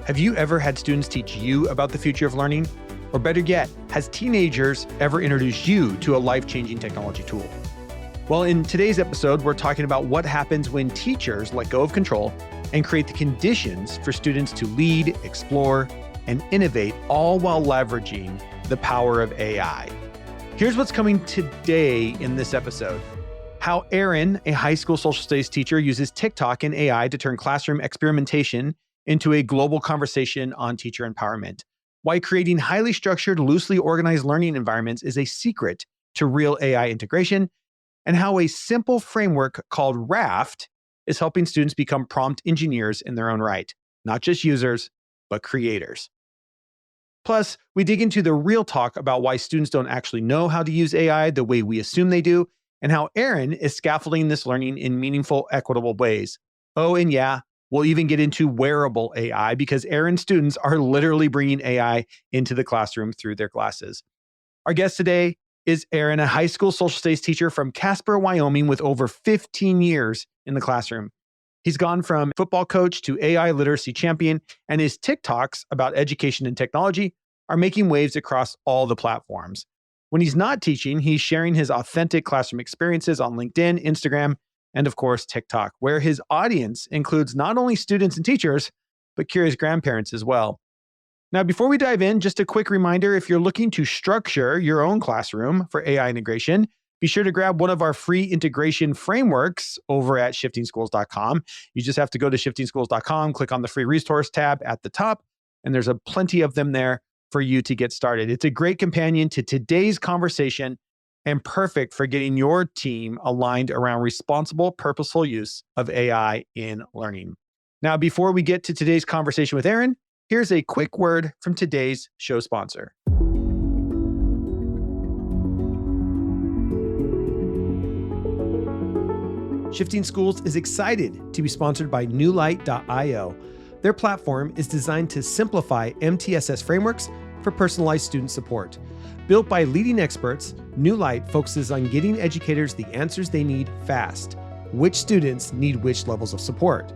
Have you ever had students teach you about the future of learning? Or better yet, has teenagers ever introduced you to a life-changing technology tool? Well, in today's episode, we're talking about what happens when teachers let go of control and create the conditions for students to lead, explore, and innovate, all while leveraging the power of AI. Here's what's coming today in this episode. How Aaron, a high school social studies teacher, uses TikTok and AI to turn classroom experimentation into a global conversation on teacher empowerment. Why creating highly structured, loosely organized learning environments is a secret to real AI integration, and how a simple framework called Raft is helping students become prompt engineers in their own right, not just users, but creators. Plus, we dig into the real talk about why students don't actually know how to use AI the way we assume they do, and how Aaron is scaffolding this learning in meaningful, equitable ways. Oh, and yeah, we'll even get into wearable AI because Aaron's students are literally bringing AI into the classroom through their classes. Our guest today is Aaron, a high school social studies teacher from Casper, Wyoming, with over 15 years in the classroom. He's gone from football coach to AI literacy champion, and his TikToks about education and technology are making waves across all the platforms. When he's not teaching, he's sharing his authentic classroom experiences on LinkedIn, Instagram, and of course, TikTok, where his audience includes not only students and teachers, but curious grandparents as well. Now, before we dive in, just a quick reminder, if you're looking to structure your own classroom for AI integration, be sure to grab one of our free integration frameworks over at shiftingschools.com. You just have to go to shiftingschools.com, click on the free resource tab at the top, and there's plenty of them there for you to get started. It's a great companion to today's conversation and perfect for getting your team aligned around responsible, purposeful use of AI in learning. Now, before we get to today's conversation with Aaron, here's a quick word from today's show sponsor. Shifting Schools is excited to be sponsored by newlight.io. Their platform is designed to simplify MTSS frameworks for personalized student support. Built by leading experts, New Light focuses on getting educators the answers they need fast. Which students need which levels of support?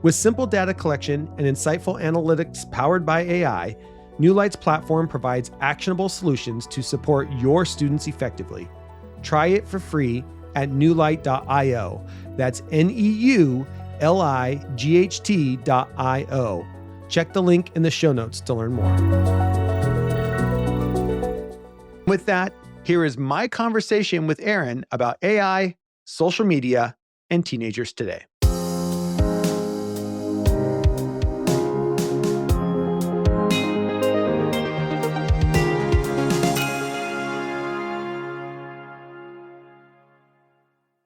With simple data collection and insightful analytics powered by AI, New Light's platform provides actionable solutions to support your students effectively. Try it for free at newlight.io. That's NEULIGHT.io. Check the link in the show notes to learn more. With that, here is my conversation with Aaron about AI, social media, and teenagers today.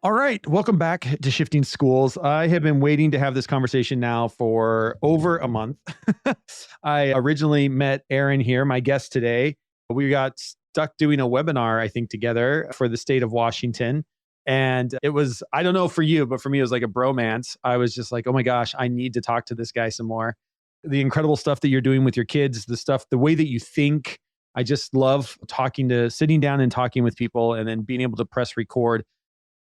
All right, welcome back to Shifting Schools. I have been waiting to have this conversation now for over a month. I originally met Aaron here, my guest today. We got stuck doing a webinar, I think, together for the state of Washington. And it was, I don't know for you, but for me, it was like a bromance. I was just like, oh my gosh, I need to talk to this guy some more. The incredible stuff that you're doing with your kids, the way that you think. I just love sitting down and talking with people and then being able to press record.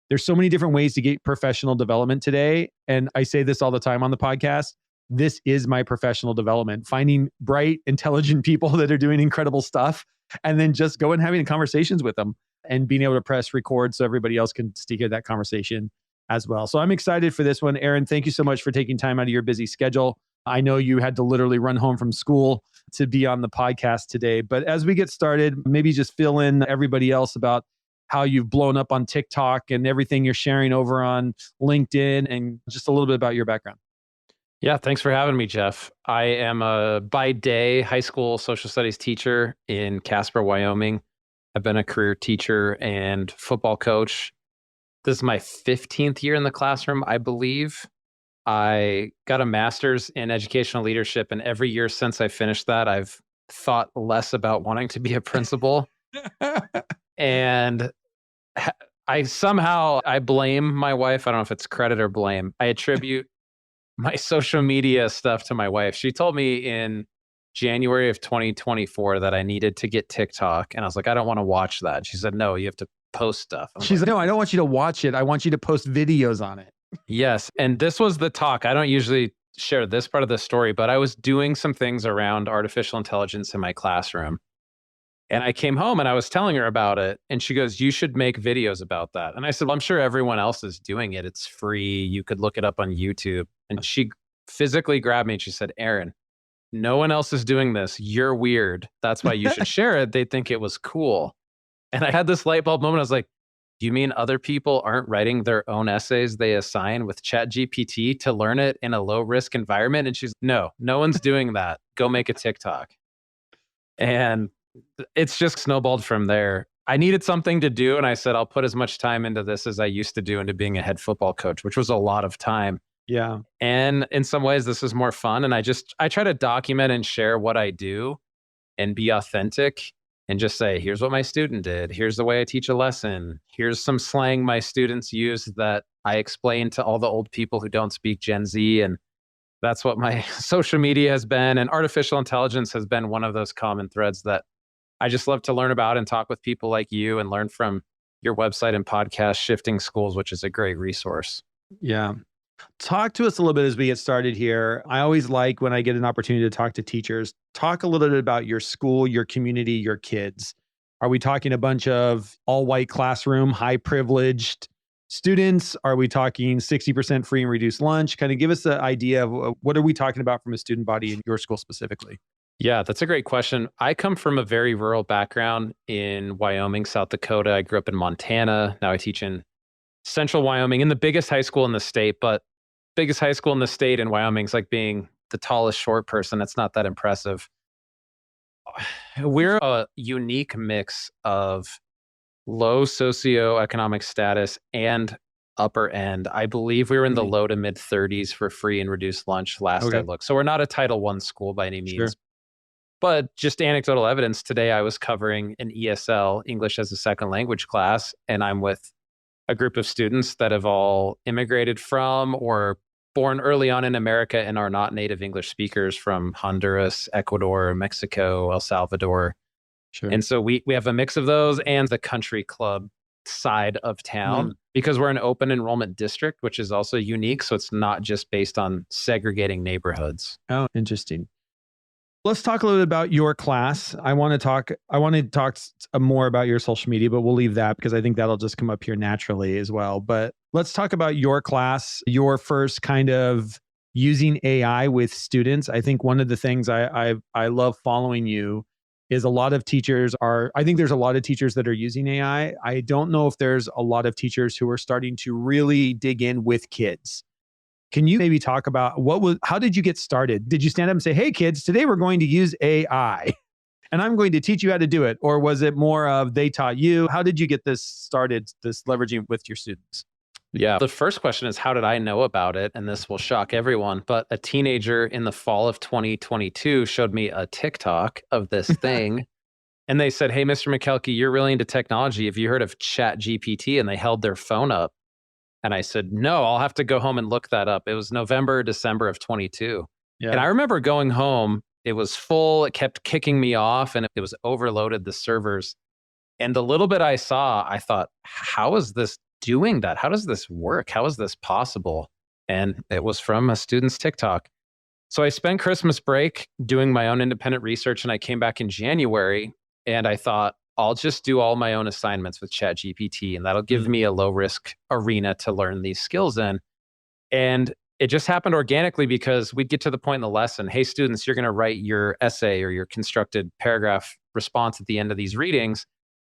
There's so many different ways to get professional development today. And I say this all the time on the podcast. This is my professional development, finding bright, intelligent people that are doing incredible stuff, and then just going and having conversations with them and being able to press record so everybody else can hear that conversation as well. So I'm excited for this one. Aaron, thank you so much for taking time out of your busy schedule. I know you had to literally run home from school to be on the podcast today. But as we get started, maybe just fill in everybody else about how you've blown up on TikTok and everything you're sharing over on LinkedIn, and just a little bit about your background. Yeah, thanks for having me, Jeff. I am a by day high school social studies teacher in Casper, Wyoming. I've been a career teacher and football coach. This is my 15th year in the classroom, I believe. I got a master's in educational leadership, and every year since I finished that, I've thought less about wanting to be a principal. And I blame my wife. I don't know if it's credit or blame. I attribute my social media stuff to my wife. She told me in January of 2024 that I needed to get TikTok. And I was like, I don't want to watch that. She said, no, you have to post stuff. She's like, no, I don't want you to watch it. I want you to post videos on it. Yes. And this was the talk. I don't usually share this part of the story, but I was doing some things around artificial intelligence in my classroom. And I came home and I was telling her about it. And she goes, you should make videos about that. And I said, well, I'm sure everyone else is doing it. It's free. You could look it up on YouTube. And she physically grabbed me and she said, Aaron, no one else is doing this. You're weird. That's why you should share it. They think it was cool. And I had this light bulb moment. I was like, do you mean other people aren't writing their own essays they assign with ChatGPT to learn it in a low risk environment? And she's, no one's doing that. Go make a TikTok. And it's just snowballed from there. I needed something to do. And I said, I'll put as much time into this as I used to do into being a head football coach, which was a lot of time. Yeah. And in some ways, this is more fun. And I try to document and share what I do and be authentic and just say, here's what my student did. Here's the way I teach a lesson. Here's some slang my students use that I explain to all the old people who don't speak Gen Z. And that's what my social media has been. And artificial intelligence has been one of those common threads that I just love to learn about and talk with people like you and learn from your website and podcast, Shifting Schools, which is a great resource. Yeah. Talk to us a little bit as we get started here. I always like when I get an opportunity to talk to teachers, talk a little bit about your school, your community, your kids. Are we talking a bunch of all white classroom, high privileged students? Are we talking 60% free and reduced lunch? Kind of give us an idea of what are we talking about from a student body in your school specifically? Yeah, that's a great question. I come from a very rural background in Wyoming, South Dakota. I grew up in Montana. Now I teach in Central Wyoming in the biggest high school in the state, but biggest high school in the state in Wyoming is like being the tallest short person. It's not that impressive. We're a unique mix of low socioeconomic status and upper end. I believe we were in the low to mid 30s for free and reduced lunch last I looked. So we're not a Title I school by any means. Sure. But just anecdotal evidence, today I was covering an ESL, English as a Second Language class, and I'm with a group of students that have all immigrated from or born early on in America and are not native English speakers from Honduras, Ecuador, Mexico, El Salvador. Sure. And so we have a mix of those and the country club side of town because we're an open enrollment district, which is also unique. So it's not just based on segregating neighborhoods. Oh, interesting. Let's talk a little bit about your class. I want to talk more about your social media, but we'll leave that because I think that'll just come up here naturally as well. But let's talk about your class, your first kind of using AI with students. I think one of the things I love following you is a lot of teachers I think there's a lot of teachers that are using AI. I don't know if there's a lot of teachers who are starting to really dig in with kids. Can you maybe talk about how did you get started? Did you stand up and say, hey kids, today we're going to use AI and I'm going to teach you how to do it? Or was it more of they taught you? How did you get this started, this leveraging with your students? Yeah. The first question is, how did I know about it? And this will shock everyone, but a teenager in the fall of 2022 showed me a TikTok of this thing. And they said, hey, Mr. Makelky, you're really into technology. Have you heard of ChatGPT? And they held their phone up. And I said, no, I'll have to go home and look that up. It was November, December of 22. Yeah. And I remember going home, it was full, it kept kicking me off and it was overloaded, the servers. And the little bit I saw, I thought, how is this doing that? How does this work? How is this possible? And it was from a student's TikTok. So I spent Christmas break doing my own independent research and I came back in January and I thought, I'll just do all my own assignments with ChatGPT and that'll give me a low risk arena to learn these skills in. And it just happened organically because we'd get to the point in the lesson, hey students, you're going to write your essay or your constructed paragraph response at the end of these readings.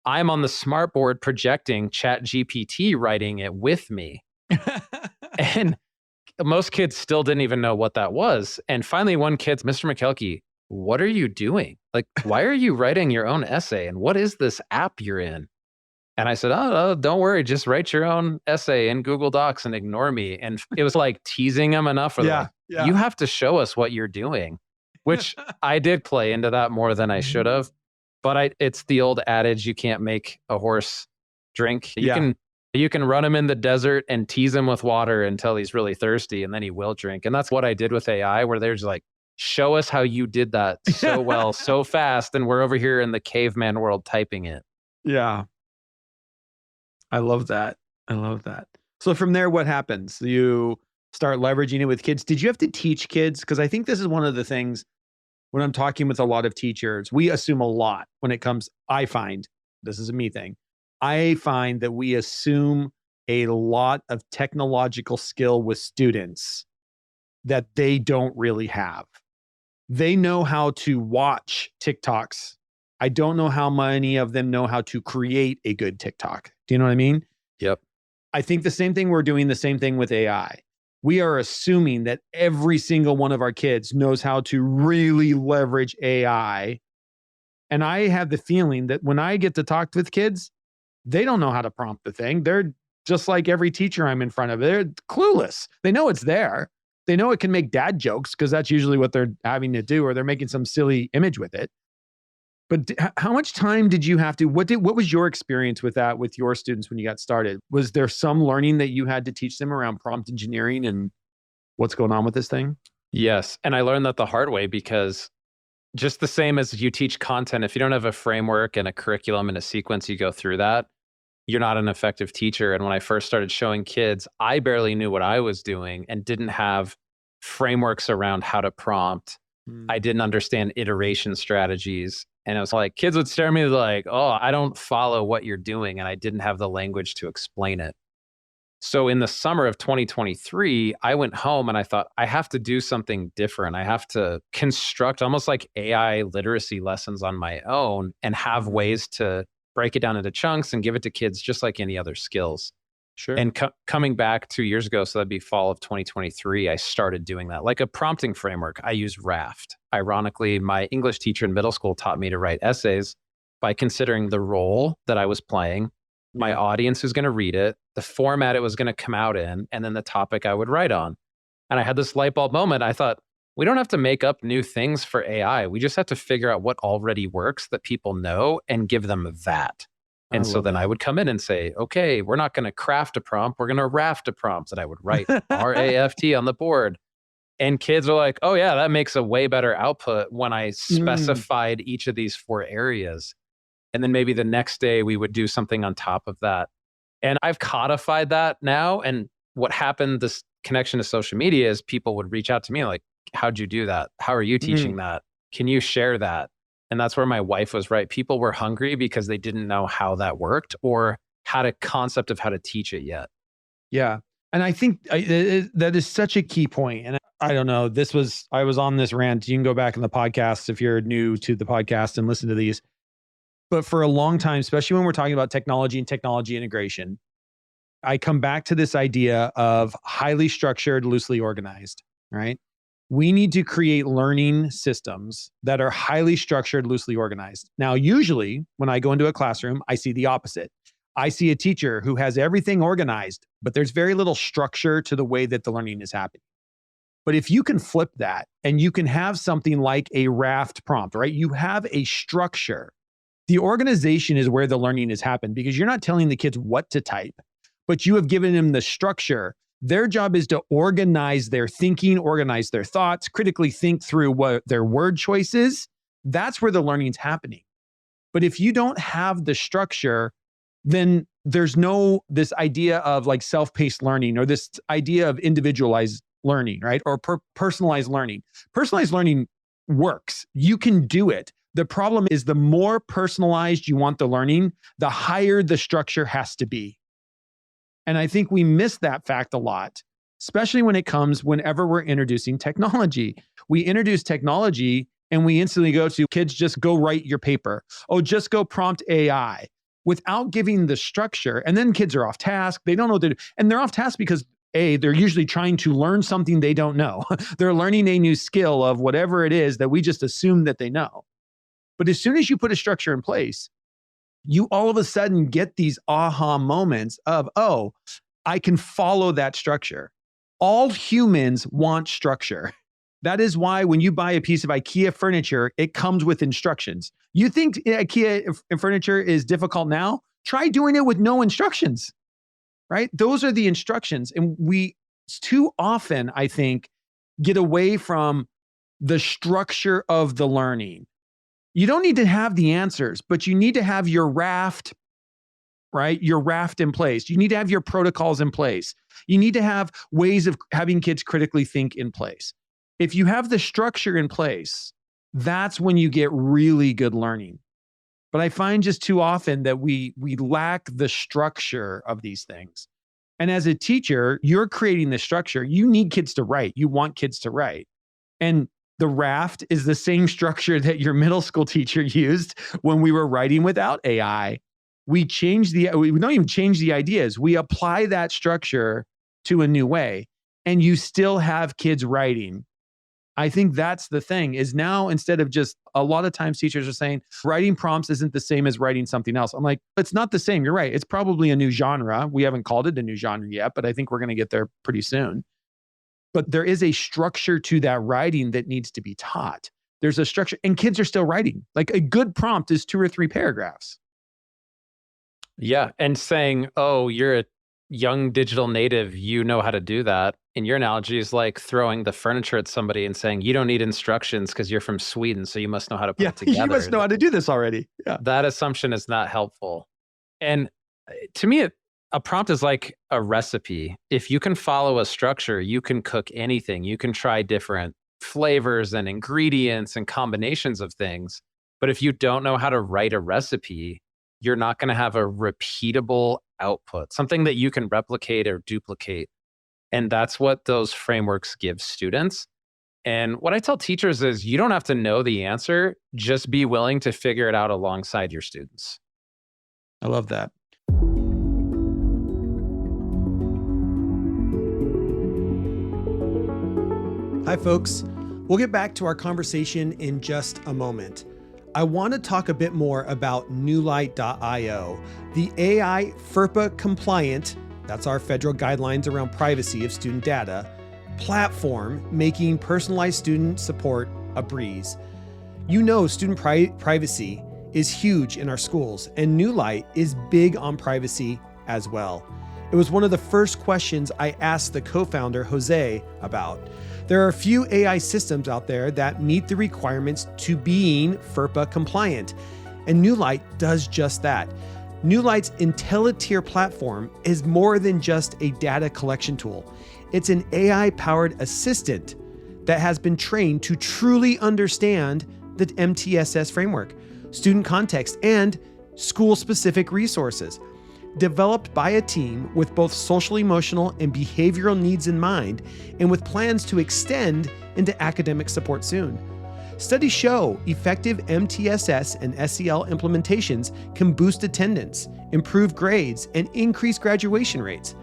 I'm on the smartboard projecting ChatGPT writing it with me. And most kids still didn't even know what that was. And finally one kid, Mr. Makelky, what are you doing? Like, why are you writing your own essay? And what is this app you're in? And I said, oh, don't worry. Just write your own essay in Google Docs and ignore me. And it was like teasing them enough. You have to show us what you're doing, which I did play into that more than I should have. But it's the old adage, you can't make a horse drink. You can run him in the desert and tease him with water until he's really thirsty and then he will drink. And that's what I did with AI, where they're just like, show us how you did that so well, so fast. And we're over here in the caveman world typing it. Yeah. I love that. I love that. So from there, what happens? You start leveraging it with kids. Did you have to teach kids? Because I think this is one of the things when I'm talking with a lot of teachers, we assume a lot when it comes, I find, this is a me thing, I find that we assume a lot of technological skill with students that they don't really have. They know how to watch TikToks. I don't know how many of them know how to create a good TikTok. Do you know what I mean? Yep. I think the same thing, we're doing the same thing with AI. We are assuming that every single one of our kids knows how to really leverage AI. And I have the feeling that when I get to talk with kids, they don't know how to prompt the thing. They're just like every teacher I'm in front of. They're clueless. They know it's there. They know it can make dad jokes because that's usually what they're having to do, or they're making some silly image with it. But how much time did you have to, what was your experience with that with your students when you got started? Was there some learning that you had to teach them around prompt engineering and what's going on with this thing? Yes. And I learned that the hard way, because just the same as you teach content, if you don't have a framework and a curriculum and a sequence, you go through that, you're not an effective teacher. And when I first started showing kids, I barely knew what I was doing and didn't have frameworks around how to prompt. I didn't understand iteration strategies. And it was like, kids would stare at me like, oh, I don't follow what you're doing. And I didn't have the language to explain it. So in the summer of 2023, I went home and I thought, I have to do something different. I have to construct almost like AI literacy lessons on my own and have ways to break it down into chunks and give it to kids just like any other skills. Sure. And coming back 2 years ago, so that'd be fall of 2023, I started doing that. Like a prompting framework, I use Raft. Ironically, my English teacher in middle school taught me to write essays by considering the role that I was playing, my audience who's going to read it, the format it was going to come out in, and then the topic I would write on. And I had this light bulb moment. I thought, we don't have to make up new things for AI. We just have to figure out what already works that people know and give them that. And so then I would come in and say, okay, we're not going to craft a prompt. We're going to raft a prompt. And I would write RAFT on the board. And kids are like, oh yeah, that makes a way better output when I specified each of these 4 areas. And then maybe the next day we would do something on top of that. And I've codified that now. And what happened, this connection to social media, is people would reach out to me like, how'd you do that? How are you teaching that? Can you share that? And that's where my wife was right. People were hungry because they didn't know how that worked or had a concept of how to teach it yet. Yeah. And I think that is such a key point. And I don't know, I was on this rant. You can go back in the podcast if you're new to the podcast and listen to these. But for a long time, especially when we're talking about technology and technology integration, I come back to this idea of highly structured, loosely organized, right? We need to create learning systems that are highly structured, loosely organized. Now, usually when I go into a classroom, I see the opposite. I see a teacher who has everything organized, but there's very little structure to the way that the learning is happening. But if you can flip that and you can have something like a raft prompt, right? You have a structure. The organization is where the learning has happened because you're not telling the kids what to type, but you have given them the structure. Their job is to organize their thinking, organize their thoughts, critically think through what their word choice is. That's where the learning's happening. But if you don't have the structure, then there's no this idea of like self-paced learning or this idea of individualized learning, right? Or personalized learning. Personalized learning works. You can do it. The problem is the more personalized you want the learning, the higher the structure has to be. And I think we miss that fact a lot, especially when it comes whenever we're introducing technology. We introduce technology and we instantly go to kids, just go write your paper. Oh, just go prompt AI without giving the structure. And then kids are off task. They don't know what to do. And they're off task because they're usually trying to learn something they don't know. They're learning a new skill of whatever it is that we just assume that they know. But as soon as you put a structure in place, you all of a sudden get these aha moments of, oh, I can follow that structure. All humans want structure. That is why when you buy a piece of IKEA furniture, it comes with instructions. You think IKEA furniture is difficult now? Try doing it with no instructions, right? Those are the instructions. And we too often, I think, get away from the structure of the learning. You don't need to have the answers, but you need to have your raft, right? Your raft in place. You need to have your protocols in place. You need to have ways of having kids critically think in place. If you have the structure in place, that's when you get really good learning. But I find just too often that we lack the structure of these things. And as a teacher, you're creating the structure. You need kids to write. You want kids to write. And the raft is the same structure that your middle school teacher used when we were writing without AI. We don't even change the ideas. We apply that structure to a new way, and you still have kids writing. I think that's the thing is now instead of just a lot of times teachers are saying writing prompts isn't the same as writing something else. I'm like, it's not the same. You're right. It's probably a new genre. We haven't called it a new genre yet, but I think we're going to get there pretty soon. But there is a structure to that writing that needs to be taught. There's a structure and kids are still writing. Like a good prompt is 2 or 3 paragraphs. Yeah. And saying, oh, you're a young digital native, you know how to do that. In your analogy is like throwing the furniture at somebody and saying, you don't need instructions because you're from Sweden, so you must know how to put it together. You must know how to do this already. Yeah. That assumption is not helpful. And to me, a prompt is like a recipe. If you can follow a structure, you can cook anything. You can try different flavors and ingredients and combinations of things. But if you don't know how to write a recipe, you're not going to have a repeatable output, something that you can replicate or duplicate. And that's what those frameworks give students. And what I tell teachers is you don't have to know the answer, just be willing to figure it out alongside your students. I love that. Hi, folks. We'll get back to our conversation in just a moment. I want to talk a bit more about newlight.io, the AI FERPA compliant, that's our federal guidelines around privacy of student data, platform making personalized student support a breeze. You know, student privacy is huge in our schools, and New Light is big on privacy as well. It was one of the first questions I asked the co-founder, Jose, about. There are a few AI systems out there that meet the requirements to being FERPA compliant, and New Light does just that. New Light's IntelliTier platform is more than just a data collection tool. It's an AI-powered assistant that has been trained to truly understand the MTSS framework, student context, and school-specific resources. Developed by a team with both social, emotional, and behavioral needs in mind, and with plans to extend into academic support soon. Studies show effective MTSS and SEL implementations can boost attendance, improve grades, and increase graduation rates.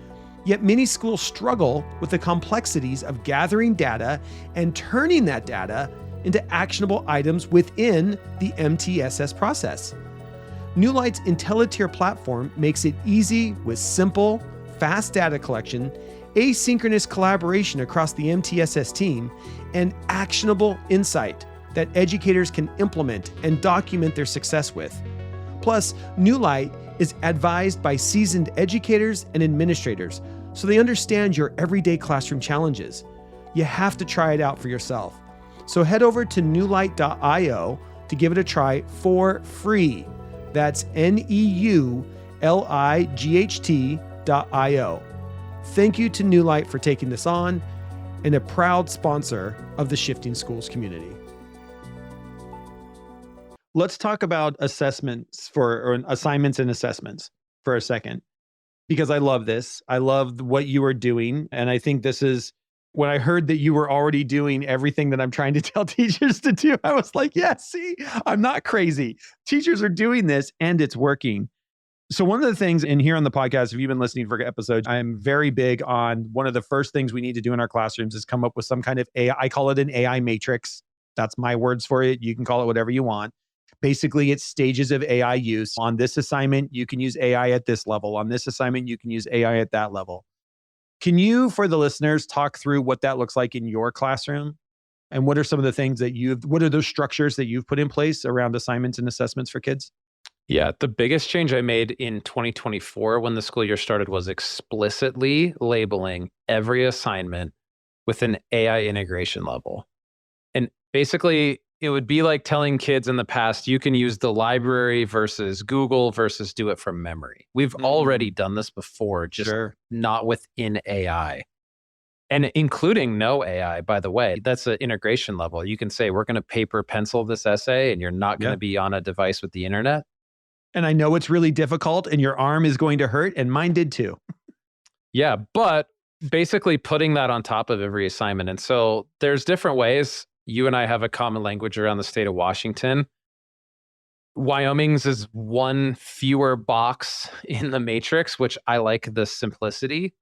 Yet many schools struggle with the complexities of gathering data and turning that data into actionable items within the MTSS process. New Light's IntelliTier platform makes it easy with simple, fast data collection, asynchronous collaboration across the MTSS team, and actionable insight that educators can implement and document their success with. Plus, New Light is advised by seasoned educators and administrators, so they understand your everyday classroom challenges. You have to try it out for yourself. So head over to newlight.io to give it a try for free. That's NEULIGHT.io. Thank you to New Light for taking this on, and a proud sponsor of the Shifting Schools community. Let's talk about assignments and assessments for a second, because I love this. I love what you are doing. And I think this is when I heard that you were already doing everything that I'm trying to tell teachers to do, I was like, yeah, see, I'm not crazy. Teachers are doing this and it's working. So one of the things in here on the podcast, if you've been listening for episodes, I'm very big on one of the first things we need to do in our classrooms is come up with some kind of AI. I call it an AI matrix. That's my words for it. You can call it whatever you want. Basically, it's stages of AI use. On this assignment, you can use AI at this level. On this assignment, you can use AI at that level. Can you, for the listeners, talk through what that looks like in your classroom? And what are some of the things that what are those structures that you've put in place around assignments and assessments for kids? Yeah, the biggest change I made in 2024 when the school year started was explicitly labeling every assignment with an AI integration level. And Basically, it would be like telling kids in the past, you can use the library versus Google versus do it from memory. We've already done this before, just not within AI. And including no AI, by the way. That's an integration level. You can say, we're going to paper pencil this essay and you're not going to be on a device with the internet. And I know it's really difficult and your arm is going to hurt, and mine did too. Yeah, but basically putting that on top of every assignment. And so there's different ways. You and I have a common language around the state of Washington. Wyoming's is one fewer box in the matrix, which I like the simplicity.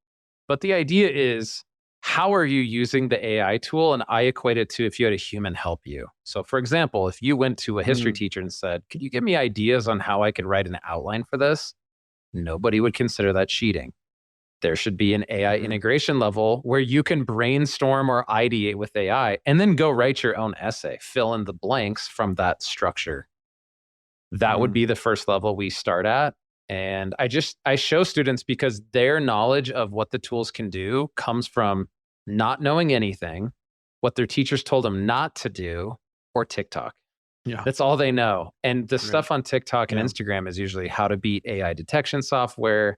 But the idea is, how are you using the AI tool? And I equate it to if you had a human help you. So for example, if you went to a history teacher and said, could you give me ideas on how I could write an outline for this? Nobody would consider that cheating. There should be an AI integration level where you can brainstorm or ideate with AI and then go write your own essay, fill in the blanks from that structure. That would be the first level we start at. And I show students because their knowledge of what the tools can do comes from not knowing anything, what their teachers told them not to do, or TikTok. Yeah. That's all they know. And the stuff on TikTok and Instagram is usually how to beat AI detection software,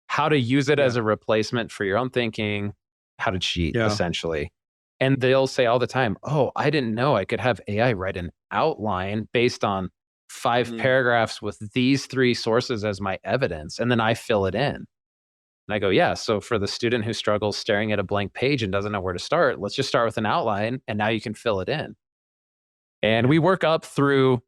how to use it as a replacement for your own thinking, how to cheat, essentially. And they'll say all the time, oh, I didn't know I could have AI write an outline based on 5 paragraphs with these 3 sources as my evidence, and then I fill it in. And I go, yeah, so for the student who struggles staring at a blank page and doesn't know where to start, let's just start with an outline, and now you can fill it in. And we work up through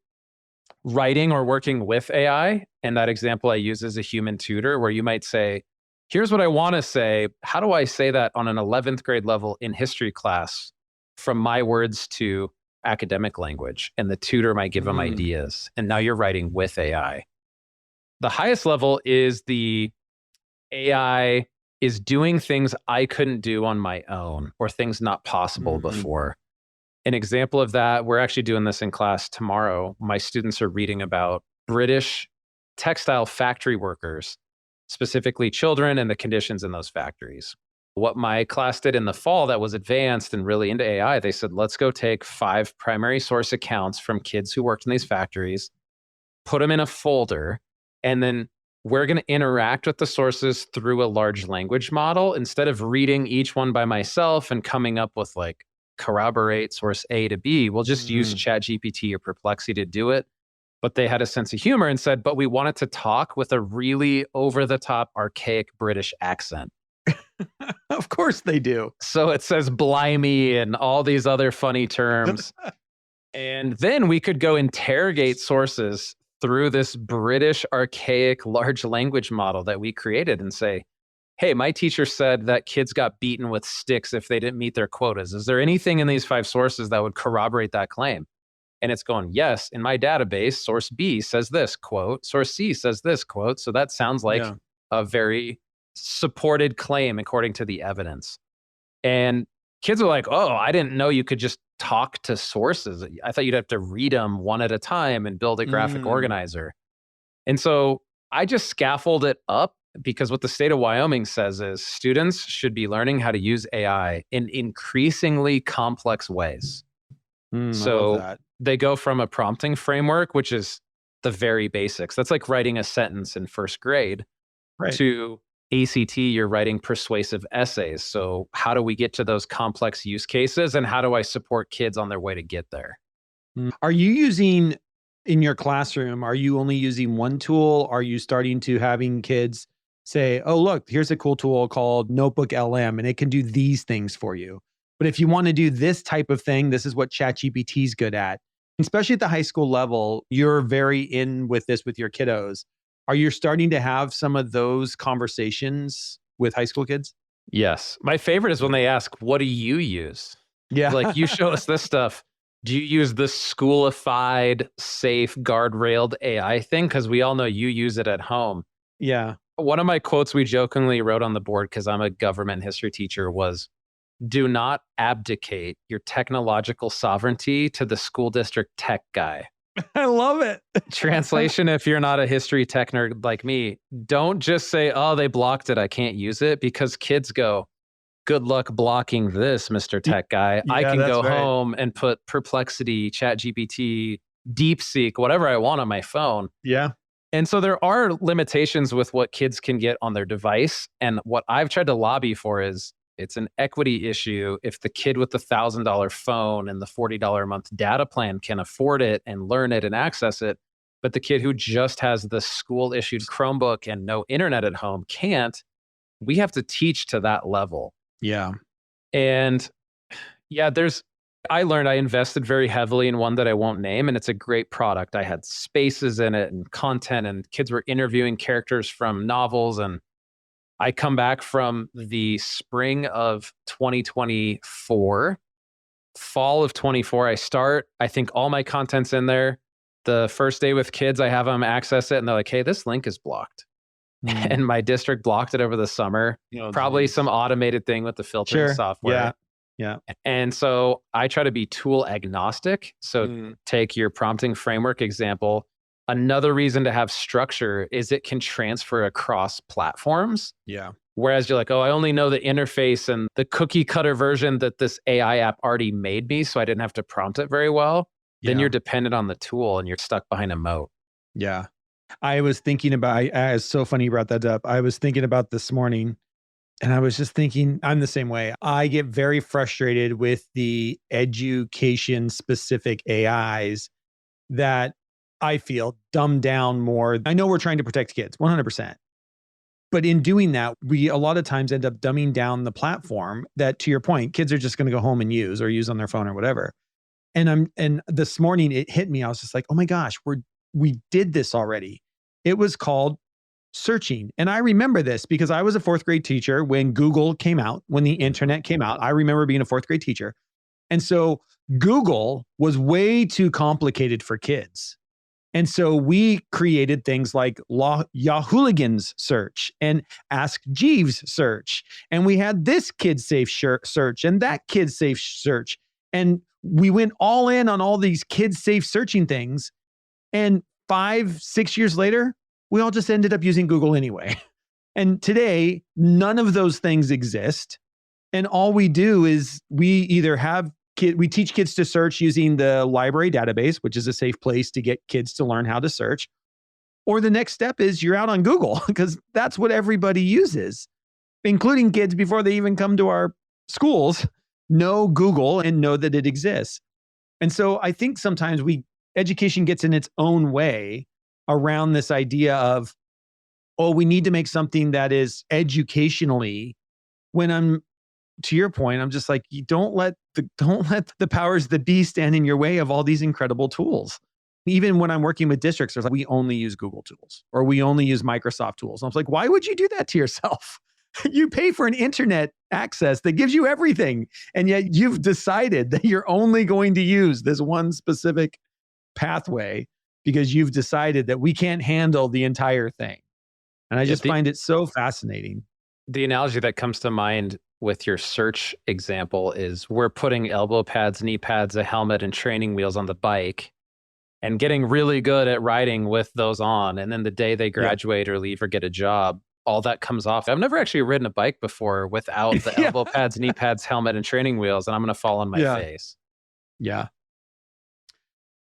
writing or working with AI. And that example I use is a human tutor, where you might say, here's what I want to say. How do I say that on an 11th grade level in history class from my words to academic language? And the tutor might give them ideas. And now you're writing with AI. The highest level is the AI is doing things I couldn't do on my own, or things not possible before. An example of that, we're actually doing this in class tomorrow. My students are reading about British textile factory workers, specifically children and the conditions in those factories. What my class did in the fall that was advanced and really into AI, they said, let's go take 5 primary source accounts from kids who worked in these factories, put them in a folder, and then we're going to interact with the sources through a large language model instead of reading each one by myself and coming up with like corroborate source A to B. We'll just use ChatGPT or Perplexity to do it. But they had a sense of humor and said, but we wanted to talk with a really over-the-top, archaic British accent. Of course they do. So it says blimey and all these other funny terms. And then we could go interrogate sources through this British archaic large language model that we created and say, hey, my teacher said that kids got beaten with sticks if they didn't meet their quotas. Is there anything in these 5 sources that would corroborate that claim? And it's going, yes, in my database, source B says this, quote, source C says this, quote. So that sounds like a very supported claim according to the evidence. And kids are like, oh, I didn't know you could just talk to sources. I thought you'd have to read them one at a time and build a graphic organizer. And so I just scaffold it up, because what the state of Wyoming says is students should be learning how to use AI in increasingly complex ways. So they go from a prompting framework, which is the very basics. That's like writing a sentence in 1st grade, to ACT, you're writing persuasive essays. So how do we get to those complex use cases, and how do I support kids on their way to get there? Are you using, in your classroom, are you only using one tool? Are you starting to having kids say, oh, look, here's a cool tool called Notebook LM, and it can do these things for you. But if you want to do this type of thing, this is what ChatGPT is good at. Especially at the high school level, you're very in with this with your kiddos. Are you starting to have some of those conversations with high school kids? Yes. My favorite is when they ask, what do you use? Yeah. Like, you show us this stuff. Do you use this schoolified, safe, guardrailed AI thing? Because we all know you use it at home. Yeah. One of my quotes we jokingly wrote on the board, because I'm a government history teacher, was, do not abdicate your technological sovereignty to the school district tech guy. I love it. Translation, if you're not a history tech nerd like me, don't just say, oh, they blocked it, I can't use it, because kids go, good luck blocking this, Mr. Tech Guy. I Yeah, can that's go right. home and put Perplexity, ChatGPT, DeepSeek, whatever I want on my phone. Yeah. And so there are limitations with what kids can get on their device. And what I've tried to lobby for is it's an equity issue. If the kid with the $1,000 phone and the $40 a month data plan can afford it and learn it and access it, but the kid who just has the school issued Chromebook and no internet at home can't, we have to teach to that level. Yeah. And yeah, I learned I invested very heavily in one that I won't name, and it's a great product. I had spaces in it and content, and kids were interviewing characters from novels. And I come back from the spring of 2024, fall of 24. I think all my content's in there. The first day with kids, I have them access it, and they're like, hey, this link is blocked. And my district blocked it over the summer. Probably some automated thing with the filtering software. Yeah. And so I try to be tool agnostic. So take your prompting framework example. Another reason to have structure is it can transfer across platforms. Yeah. Whereas you're like, oh, I only know the interface and the cookie cutter version that this AI app already made me, so I didn't have to prompt it very well. Then you're dependent on the tool and you're stuck behind a moat. Yeah. I was thinking about, it's so funny you brought that up. I was thinking about this morning and I was just thinking, I'm the same way. I get very frustrated with the education specific AIs that I feel dumb down more. I know we're trying to protect kids 100%. But in doing that, we a lot of times end up dumbing down the platform that, to your point, kids are just going to go home and use on their phone or whatever. And this morning it hit me. I was just like, oh my gosh, we did this already. It was called searching. And I remember this because I was a fourth grade teacher when Google came out, when the internet came out. I remember being a fourth grade teacher. And so Google was way too complicated for kids. And so we created things like Yahooligans search and Ask Jeeves search. And we had this kid safe search and that kid safe search. And we went all in on all these kid safe searching things. And 5-6 years later, we all just ended up using Google anyway. And today, none of those things exist. And all we do is we teach kids to search using the library database, which is a safe place to get kids to learn how to search. Or the next step is you're out on Google because that's what everybody uses, including kids before they even come to our schools, know Google and know that it exists. And so I think sometimes education gets in its own way around this idea of, oh, we need to make something that is educationally, when to your point, I'm just like, you don't let the powers that be stand in your way of all these incredible tools. Even when I'm working with districts, there's like, we only use Google tools or we only use Microsoft tools. I was like, why would you do that to yourself? You pay for an internet access that gives you everything. And yet you've decided that you're only going to use this one specific pathway because you've decided that we can't handle the entire thing. And I just find it so fascinating. The analogy that comes to mind with your search example is we're putting elbow pads, knee pads, a helmet, and training wheels on the bike and getting really good at riding with those on. And then the day they graduate or leave or get a job, all that comes off. I've never actually ridden a bike before without the elbow pads, knee pads, helmet, and training wheels, and I'm going to fall on my face. Yeah.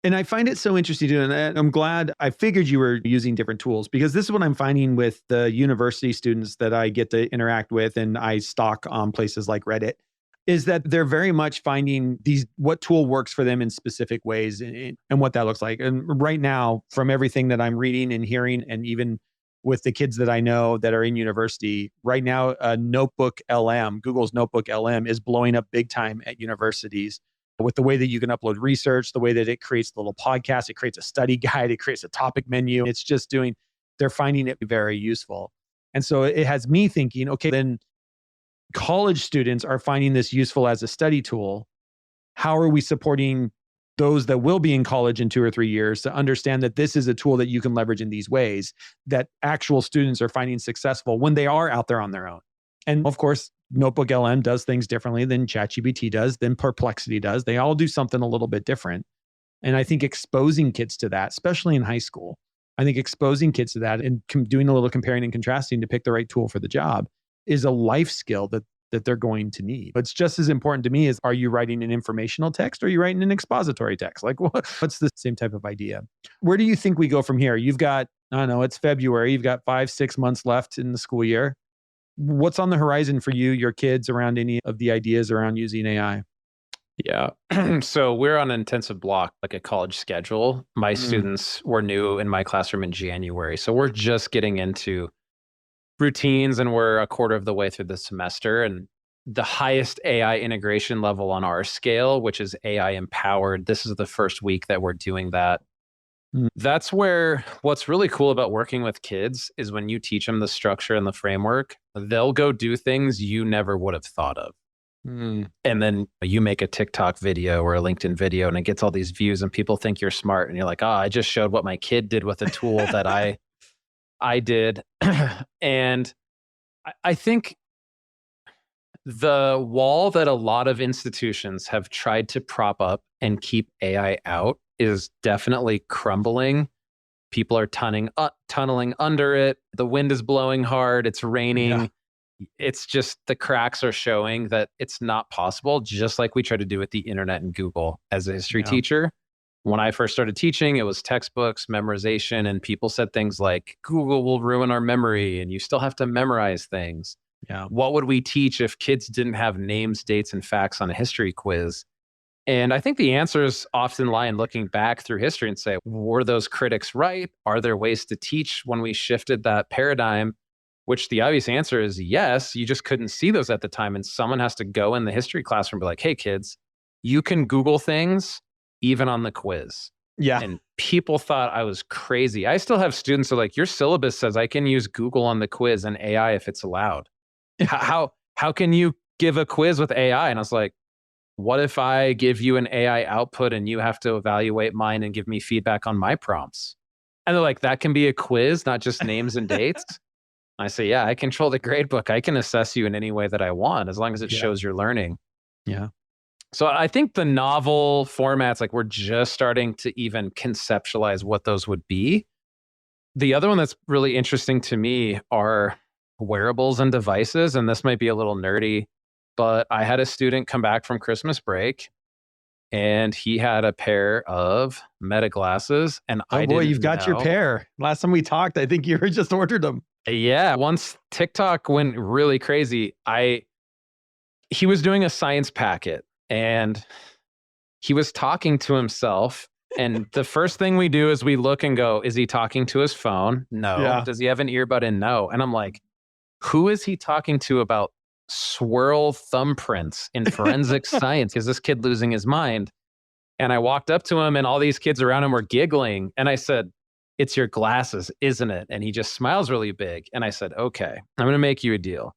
And I find it so interesting too. And I'm glad I figured you were using different tools because this is what I'm finding with the university students that I get to interact with and I stalk on places like Reddit, is that they're very much finding what tool works for them in specific ways and what that looks like. And right now, from everything that I'm reading and hearing, and even with the kids that I know that are in university, right now, Notebook LM, Google's Notebook LM is blowing up big time at universities with the way that you can upload research, the way that it creates the little podcast, it creates a study guide, it creates a topic menu. It's just they're finding it very useful. And so it has me thinking, okay, then college students are finding this useful as a study tool. How are we supporting those that will be in college in 2 or 3 years to understand that this is a tool that you can leverage in these ways that actual students are finding successful when they are out there on their own? And of course, Notebook LM does things differently than ChatGPT does, than Perplexity does. They all do something a little bit different. And I think exposing kids to that, especially in high school, I think exposing kids to that and doing a little comparing and contrasting to pick the right tool for the job is a life skill that that they're going to need. It's just as important to me as, are you writing an informational text or are you writing an expository text? Like, what's the same type of idea? Where do you think we go from here? You've got, I don't know, it's February. You've got 5-6 months left in the school year. What's on the horizon for you, your kids, around any of the ideas around using AI? Yeah. So we're on an intensive block, like a college schedule. My students were new in my classroom in January. So we're just getting into routines and we're a quarter of the way through the semester. And the highest AI integration level on our scale, which is AI empowered, this is the first week that we're doing that. That's where what's really cool about working with kids is when you teach them the structure and the framework, they'll go do things you never would have thought of. And then you make a TikTok video or a LinkedIn video and it gets all these views and people think you're smart. And you're like, oh, I just showed what my kid did with a tool that I did. And I think the wall that a lot of institutions have tried to prop up and keep AI out is definitely crumbling. People are tunneling under it. The wind is blowing hard. It's raining. Yeah. It's just the cracks are showing that it's not possible, just like we try to do with the internet and Google. As a history teacher, when I first started teaching, it was textbooks, memorization, and people said things like, Google will ruin our memory and you still have to memorize things. Yeah. What would we teach if kids didn't have names, dates, and facts on a history quiz? And I think the answers often lie in looking back through history and say, were those critics right? Are there ways to teach when we shifted that paradigm? Which the obvious answer is yes, you just couldn't see those at the time. And someone has to go in the history classroom and be like, hey, kids, you can Google things even on the quiz. Yeah. And people thought I was crazy. I still have students who are like, your syllabus says I can use Google on the quiz and AI if it's allowed. How can you give a quiz with AI? And I was like, what if I give you an AI output and you have to evaluate mine and give me feedback on my prompts? And they're like, that can be a quiz, not just names and dates. I say, yeah, I control the grade book. I can assess you in any way that I want, as long as it shows you're learning. Yeah. So I think the novel formats, like we're just starting to even conceptualize what those would be. The other one that's really interesting to me are wearables and devices. And this might be a little nerdy, but I had a student come back from Christmas break and he had a pair of Meta glasses. And you've got your pair. Last time we talked, I think you just ordered them. Yeah. Once TikTok went really crazy, he was doing a science packet and he was talking to himself. And the first thing we do is we look and go, is he talking to his phone? No. Yeah. Does he have an earbud in? No. And I'm like, who is he talking to about swirl thumbprints in forensic science? Is this kid losing his mind? And I walked up to him and all these kids around him were giggling. And I said, it's your glasses, isn't it? And he just smiles really big. And I said, okay, I'm going to make you a deal.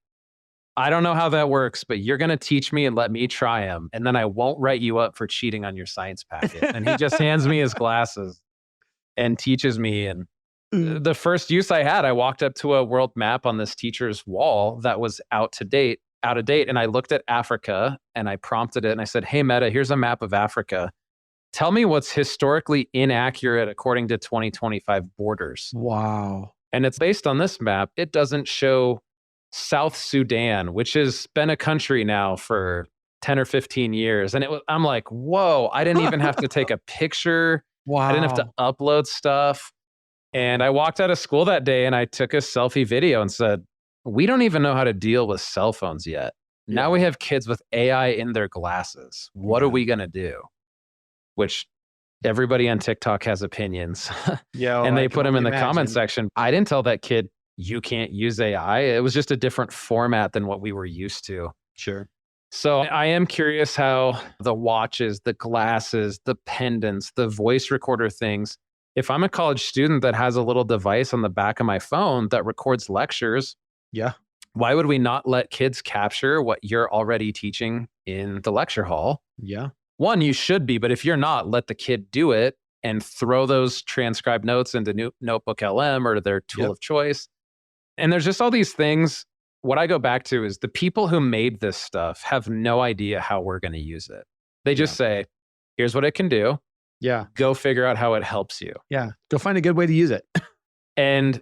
I don't know how that works, but you're going to teach me and let me try them. And then I won't write you up for cheating on your science packet. And he just hands me his glasses and teaches me. And the first use I had, I walked up to a world map on this teacher's wall that was out of date. And I looked at Africa and I prompted it and I said, hey, Meta, here's a map of Africa. Tell me what's historically inaccurate according to 2025 borders. Wow. And it's based on this map. It doesn't show South Sudan, which has been a country now for 10 or 15 years. And I'm like, whoa, I didn't even have to take a picture. Wow. I didn't have to upload stuff. And I walked out of school that day and I took a selfie video and said, we don't even know how to deal with cell phones yet. Yeah. Now we have kids with AI in their glasses. What are we going to do? Which everybody on TikTok has opinions. Yeah, and they put them in the comment section. I didn't tell that kid, you can't use AI. It was just a different format than what we were used to. Sure. So I am curious how the watches, the glasses, the pendants, the voice recorder things, if I'm a college student that has a little device on the back of my phone that records lectures, why would we not let kids capture what you're already teaching in the lecture hall? Yeah. One, you should be, but if you're not, let the kid do it and throw those transcribed notes into Notebook LM or their tool of choice. And there's just all these things. What I go back to is the people who made this stuff have no idea how we're going to use it. They just say, here's what it can do. Yeah. Go figure out how it helps you. Yeah. Go find a good way to use it. And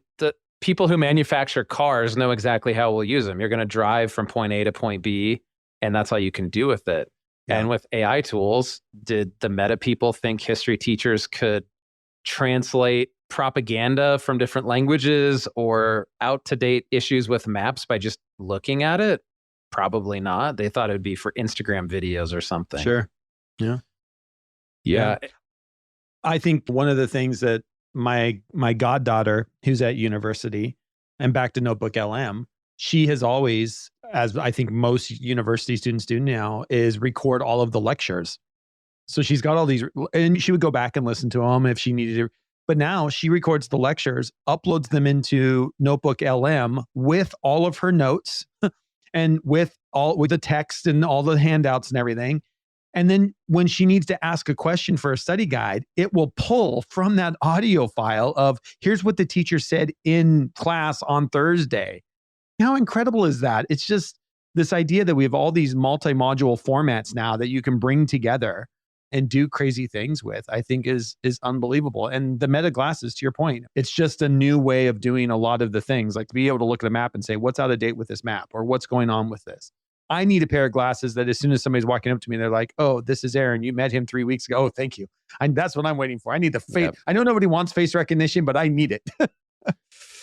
people who manufacture cars know exactly how we'll use them. You're going to drive from point A to point B, and that's all you can do with it. Yeah. And with AI tools, did the meta people think history teachers could translate propaganda from different languages or out-to-date issues with maps by just looking at it? Probably not. They thought it would be for Instagram videos or something. Sure. Yeah. Yeah. I think one of the things that my goddaughter, who's at university, and back to Notebook LM, she has always, as I think most university students do now, is record all of the lectures. So she's got all these, and she would go back and listen to them if she needed to. But now she records the lectures, uploads them into Notebook LM with all of her notes and with the text and all the handouts and everything. And then when she needs to ask a question for a study guide, it will pull from that audio file of, here's what the teacher said in class on Thursday. How incredible is that? It's just this idea that we have all these multi-module formats now that you can bring together and do crazy things with, I think is unbelievable. And the meta glasses, to your point, it's just a new way of doing a lot of the things, like to be able to look at a map and say, what's out of date with this map, or what's going on with this? I need a pair of glasses that as soon as somebody's walking up to me, they're like, oh, this is Aaron. You met him 3 weeks ago. Oh, thank you. That's what I'm waiting for. I need the face. Yep. I know nobody wants face recognition, but I need it.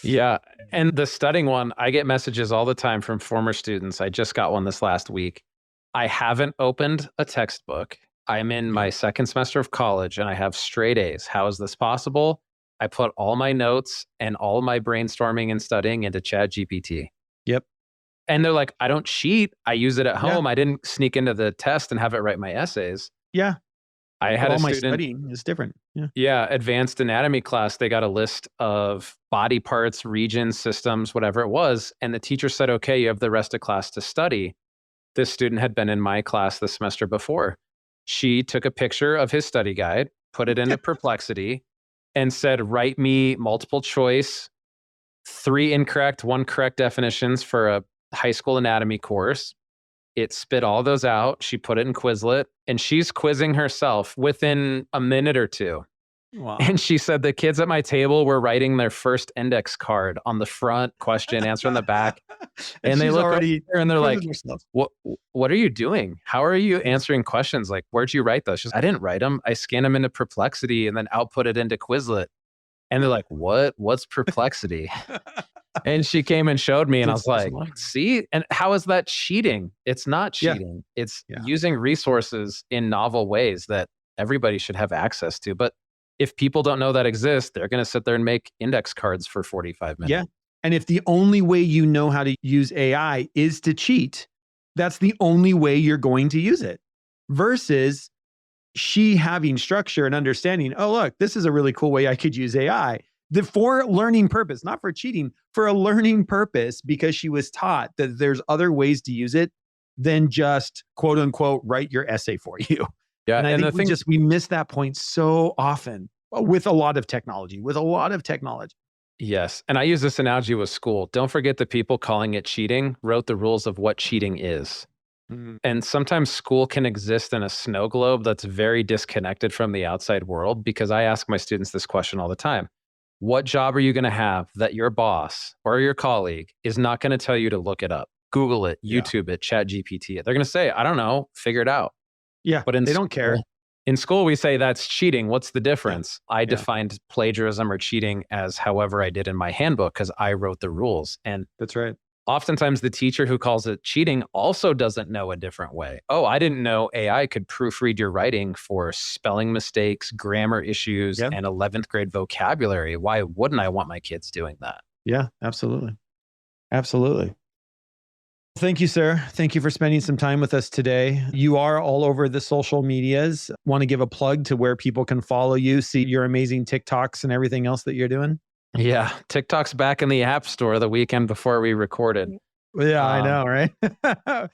Yeah. And the studying one, I get messages all the time from former students. I just got one this last week. I haven't opened a textbook. I'm in my second semester of college and I have straight A's. How is this possible? I put all my notes and all my brainstorming and studying into ChatGPT. Yep. And they're like, I don't cheat. I use it at home. I didn't sneak into the test and have it write my essays. Yeah. I had all a my student, studying is different. Yeah. Yeah. Advanced anatomy class. They got a list of body parts, regions, systems, whatever it was. And the teacher said, okay, you have the rest of class to study. This student had been in my class the semester before. She took a picture of his study guide, put it into Perplexity, and said, write me multiple choice, 3 incorrect, 1 correct definitions for a high school anatomy course. It spit all those out. She put it in Quizlet, and she's quizzing herself within a minute or two. Wow. And she said the kids at my table were writing their first index card on the front, question, answer on the back. And they look already over and they're like, what are you doing? How are you answering questions? Like, where'd you write those? She's like, I didn't write them. I scanned them into Perplexity and then output it into Quizlet. And they're like, what's Perplexity? And she came and showed me, and I was like, see? And how is that cheating? It's not cheating. Yeah. It's using resources in novel ways that everybody should have access to. But if people don't know that exists, they're going to sit there and make index cards for 45 minutes. Yeah. And if the only way you know how to use AI is to cheat, that's the only way you're going to use it. Versus she having structure and understanding, oh, look, this is a really cool way I could use AI. For learning purpose, not for cheating, for a learning purpose, because she was taught that there's other ways to use it than just quote unquote, write your essay for you. Yeah. And I think we miss that point so often with a lot of technology, Yes. And I use this analogy with school. Don't forget the people calling it cheating wrote the rules of what cheating is. Mm-hmm. And sometimes school can exist in a snow globe that's very disconnected from the outside world, because I ask my students this question all the time. What job are you going to have that your boss or your colleague is not going to tell you to look it up? Google it, YouTube it, ChatGPT it. They're going to say, I don't know, figure it out. Yeah, but they don't care. In school, we say that's cheating. What's the difference? I defined plagiarism or cheating as however I did in my handbook because I wrote the rules. And that's right. Oftentimes, the teacher who calls it cheating also doesn't know a different way. Oh, I didn't know AI could proofread your writing for spelling mistakes, grammar issues, and 11th grade vocabulary. Why wouldn't I want my kids doing that? Yeah, absolutely. Absolutely. Thank you, sir. Thank you for spending some time with us today. You are all over the social medias. Want to give a plug to where people can follow you, see your amazing TikToks and everything else that you're doing? Yeah, TikTok's back in the App Store the weekend before we recorded. Yeah, I know, right?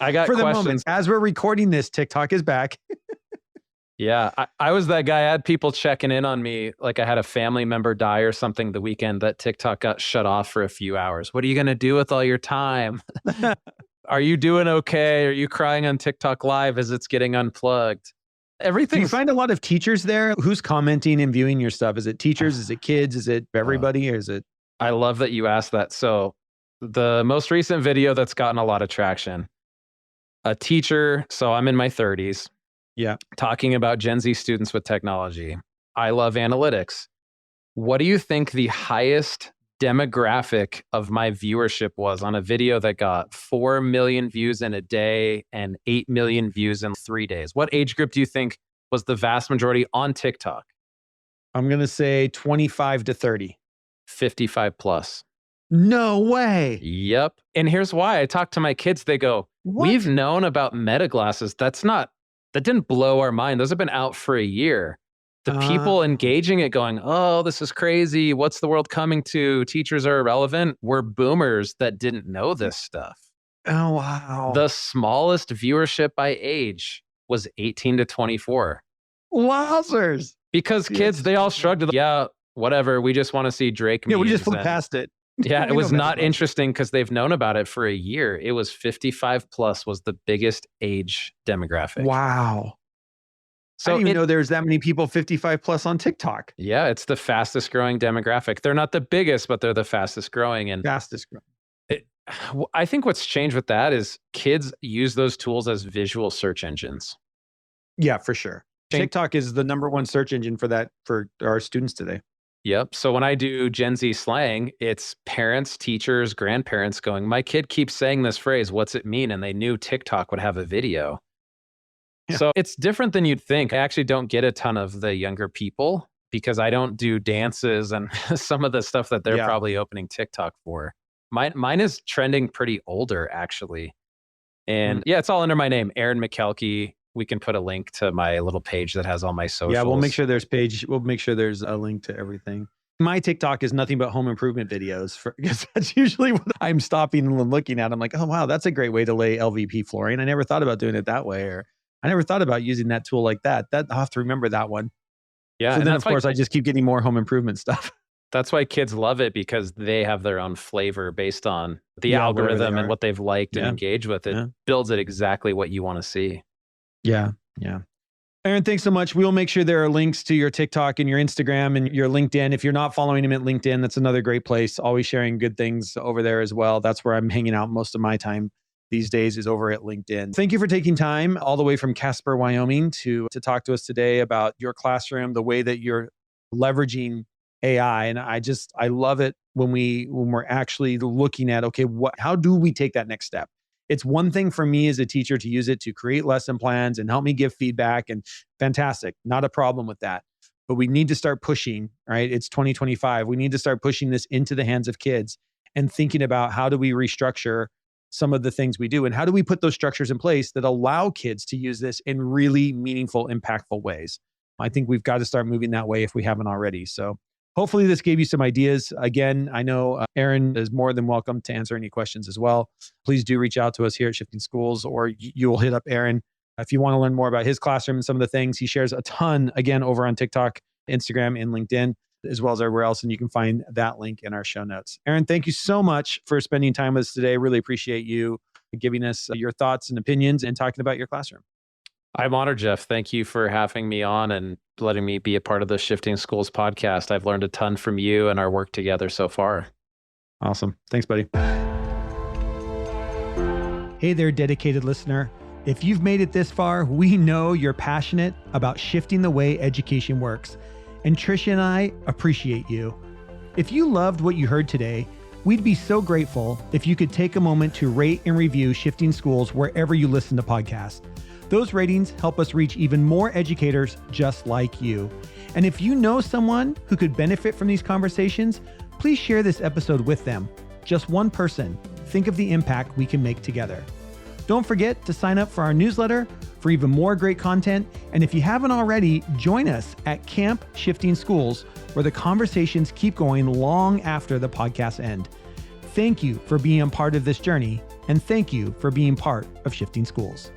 I got for the questions. moment, as we're recording this, TikTok is back. Yeah, I was that guy. I had people checking in on me. Like I had a family member die or something the weekend that TikTok got shut off for a few hours. What are you going to do with all your time? Are you doing okay? Are you crying on TikTok Live as it's getting unplugged? Everything. Do you find a lot of teachers there? Who's commenting and viewing your stuff? Is it teachers? Is it kids? Is it everybody? Or is it? I love that you asked that. So the most recent video that's gotten a lot of traction, a teacher, so I'm in my 30s, talking about Gen Z students with technology. I love analytics. What do you think the highest demographic of my viewership was on a video that got 4 million views in a day and 8 million views in 3 days? What age group do you think was the vast majority on TikTok? I'm going to say 25 to 30. 55 plus. No way. Yep. And here's why. I talk to my kids. They go, we've known about Meta glasses. That didn't blow our mind. Those have been out for a year. The people engaging it going, oh, this is crazy. What's the world coming to? Teachers are irrelevant. We're boomers that didn't know this stuff. Oh, wow. The smallest viewership by age was 18 to 24. Wowzers. Because kids, they all shrugged. Yeah, whatever. We just want to see Drake. Yeah, we just flew past it. Yeah, it was not interesting because they've known about it for a year. It was 55 plus was the biggest age demographic. Wow. So I didn't even know there's that many people 55 plus on TikTok. Yeah, it's the fastest growing demographic. They're not the biggest, but they're the fastest growing. And fastest growing. I think what's changed with that is kids use those tools as visual search engines. Yeah, for sure. TikTok is the #1 search engine for that for our students today. Yep. So when I do Gen Z slang, it's parents, teachers, grandparents going, my kid keeps saying this phrase. What's it mean? And they knew TikTok would have a video. Yeah. So it's different than you'd think. I actually don't get a ton of the younger people because I don't do dances and some of the stuff that they're probably opening TikTok for. Mine is trending pretty older, actually. And it's all under my name, Aaron Makelky. We can put a link to my little page that has all my socials. Yeah, we'll make sure there's a link to everything. My TikTok is nothing but home improvement videos because that's usually what I'm stopping and looking at. I'm like, oh, wow, that's a great way to lay LVP flooring. I never thought about doing it that way, or I never thought about using that tool like that. I'll have to remember that one. Yeah. So then, of course, I just keep getting more home improvement stuff. That's why kids love it because they have their own flavor based on the algorithm and what they've liked and engaged with. It builds it exactly what you want to see. Yeah. Yeah. Aaron, thanks so much. We'll make sure there are links to your TikTok and your Instagram and your LinkedIn. If you're not following him at LinkedIn, that's another great place. Always sharing good things over there as well. That's where I'm hanging out most of my time these days is over at LinkedIn. Thank you for taking time all the way from Casper, Wyoming to talk to us today about your classroom, the way that you're leveraging AI. And I love it when we're actually looking at, okay, how do we take that next step? It's one thing for me as a teacher to use it to create lesson plans and help me give feedback, and fantastic, not a problem with that. But we need to start pushing, right? It's 2025. We need to start pushing this into the hands of kids and thinking about how do we restructure some of the things we do and how do we put those structures in place that allow kids to use this in really meaningful, impactful ways. I think we've got to start moving that way if we haven't already. So hopefully this gave you some ideas. Again, I know Aaron is more than welcome to answer any questions as well. Please do reach out to us here at Shifting Schools, or you'll hit up Aaron if you want to learn more about his classroom and some of the things. He shares a ton, again, over on TikTok, Instagram, and LinkedIn, as well as everywhere else. And you can find that link in our show notes. Aaron, thank you so much for spending time with us today. Really appreciate you giving us your thoughts and opinions and talking about your classroom. I'm honored, Jeff. Thank you for having me on and letting me be a part of the Shifting Schools podcast. I've learned a ton from you and our work together so far. Awesome. Thanks, buddy. Hey there, dedicated listener. If you've made it this far, we know you're passionate about shifting the way education works. And Tricia and I appreciate you. If you loved what you heard today, we'd be so grateful if you could take a moment to rate and review Shifting Schools wherever you listen to podcasts. Those ratings help us reach even more educators just like you. And if you know someone who could benefit from these conversations, please share this episode with them. Just one person. Think of the impact we can make together. Don't forget to sign up for our newsletter for even more great content. And if you haven't already, join us at Camp Shifting Schools, where the conversations keep going long after the podcasts end. Thank you for being a part of this journey, and thank you for being part of Shifting Schools.